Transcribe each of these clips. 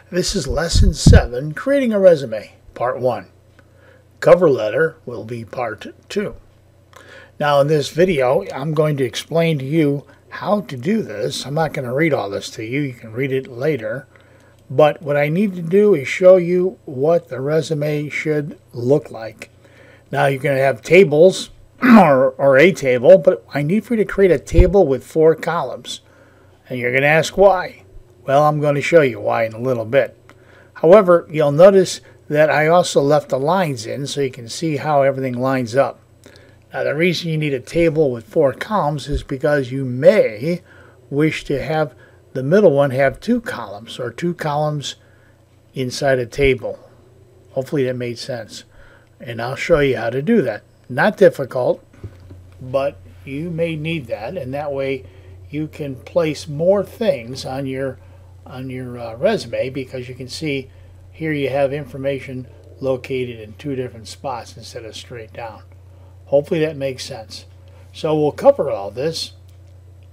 This is Lesson 7, Creating a Resume, Part 1. Cover letter will be Part 2. Now in this video, I'm going to explain to you how to do this. I'm not going to read all this to you. You can read it later. But what I need to do is show you what the resume should look like. Now you're going to have tables or a table, but I need for you to create a table with 4 columns. And you're going to ask why. Well, I'm going to show you why in a little bit. However, you'll notice that I also left the lines in so you can see how everything lines up. Now, the reason you need a table with 4 columns is because you may wish to have the middle one have 2 columns or 2 columns inside a table. Hopefully that made sense. And I'll show you how to do that. Not difficult, but you may need that, and that way you can place more things on your resume, because you can see here you have information located in 2 different spots instead of straight down. Hopefully that makes sense. So we'll cover all this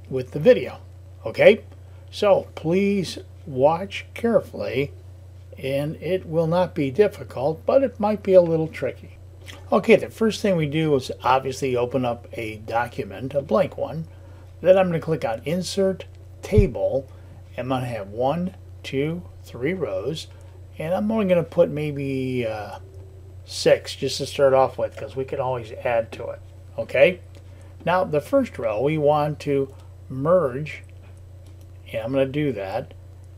with the video. Okay? So please watch carefully, and it will not be difficult, but it might be a little tricky. Okay, the first thing we do is obviously open up a document, a blank one. Then I'm going to click on Insert Table. I'm going to have 1, 2, 3 rows, and I'm only going to put maybe 6 just to start off with, because we can always add to it. Okay? Now the first row we want to merge, and I'm going to do that.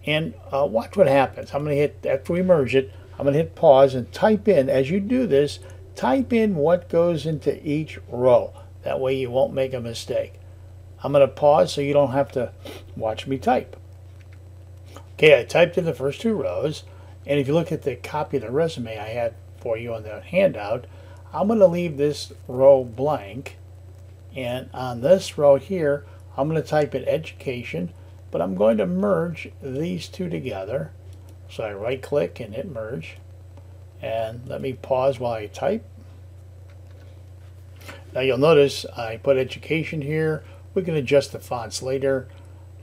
And watch what happens. I'm going to hit, after we merge it, I'm going to hit pause and type in, as you do this, type in what goes into each row. That way you won't make a mistake. I'm going to pause so you don't have to watch me type. Okay, I typed in the first 2 rows, and if you look at the copy of the resume I had for you on the handout, I'm going to leave this row blank, and on this row here, I'm going to type in education, but I'm going to merge these 2 together. So I right click and hit merge, and let me pause while I type. Now you'll notice I put education here. We can adjust the fonts later,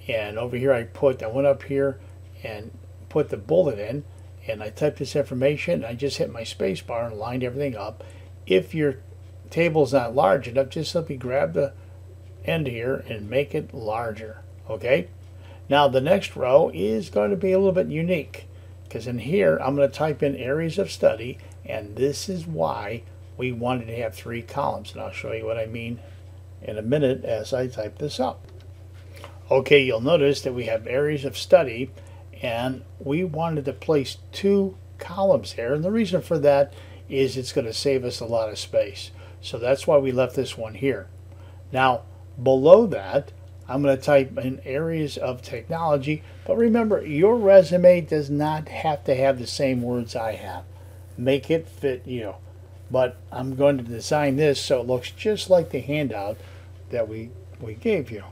and over here I went up here and put the bullet in, and I typed this information. I just hit my space bar and lined everything up. If your table is not large enough, just simply grab the end here and make it larger. Okay? Now the next row is going to be a little bit unique, because in here I'm going to type in areas of study, and this is why we wanted to have 3 columns, and I'll show you what I mean in a minute as I type this up. Okay, you'll notice that we have areas of study, and we wanted to place 2 columns here, and the reason for that is it's going to save us a lot of space. So that's why we left this one here. Now below that I'm going to type in areas of technology, but remember, your resume does not have to have the same words I have. Make it fit you. But I'm going to design this so it looks just like the handout that we gave you.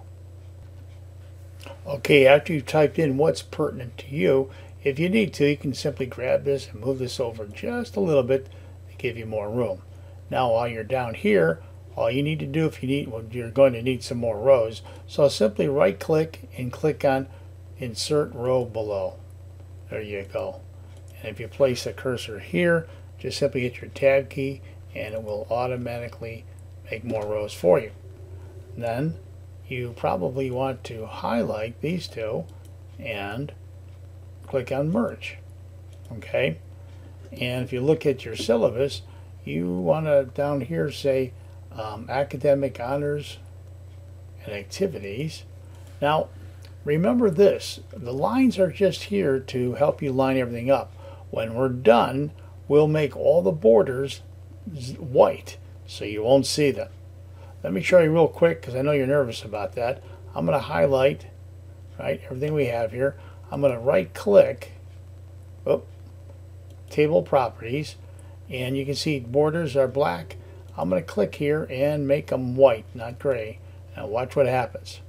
Okay, after you've typed in what's pertinent to you, if you need to, you can simply grab this and move this over just a little bit to give you more room. Now while you're down here, all you need to do, if you need, well, you're going to need some more rows, so simply right click and click on Insert Row Below. There you go. And if you place the cursor here, just simply hit your tab key and it will automatically make more rows for you. Then you probably want to highlight these 2 and click on merge. Okay? And if you look at your syllabus, you want to down here say academic honors and activities. Now remember this, the lines are just here to help you line everything up. When we're done, we'll make all the borders white so you won't see them. Let me show you real quick, because I know you're nervous about that. I'm going to highlight everything we have here. I'm going to right click, table properties, and you can see borders are black. I'm going to click here and make them white, not gray. Now watch what happens.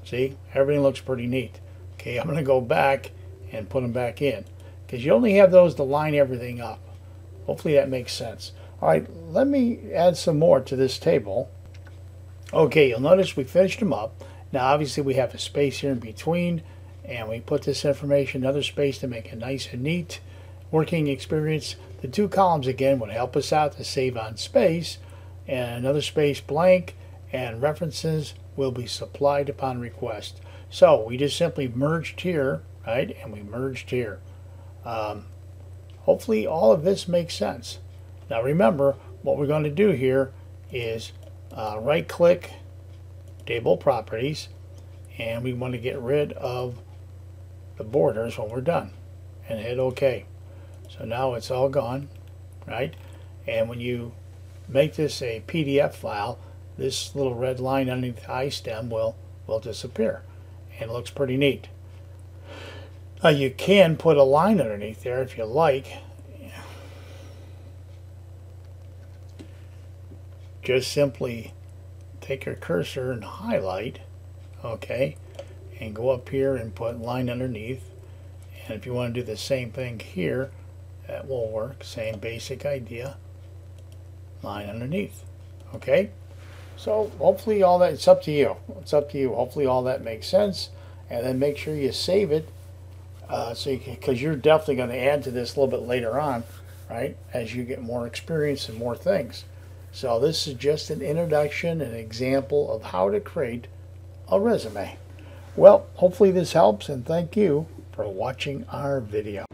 See, everything looks pretty neat. Okay, I'm going to go back and put them back in, because you only have those to line everything up. Hopefully that makes sense. All right, let me add some more to this table. Okay, you'll notice we finished them up. Now obviously we have a space here in between, and we put this information in another space to make it nice and neat working experience. The two columns again would help us out to save on space, and another space blank, and references will be supplied upon request. So we just simply merged here, right, and we merged here. Hopefully all of this makes sense. Now remember, what we're going to do here is right click table properties, and we want to get rid of the borders when we're done, and hit OK. So now it's all gone, right? And when you make this a PDF file, this little red line underneath the iStem will disappear, and it looks pretty neat. Now you can put a line underneath there if you like. Just simply take your cursor and highlight, okay, and go up here and put line underneath. And if you want to do the same thing here, that will work. Same basic idea. Line underneath. Okay? So hopefully all that, it's up to you. It's up to you. Hopefully all that makes sense. And then make sure you save it, because you're definitely going to add to this a little bit later on, right, as you get more experience and more things. So this is just an introduction, an example of how to create a resume. Well, hopefully this helps, and thank you for watching our video.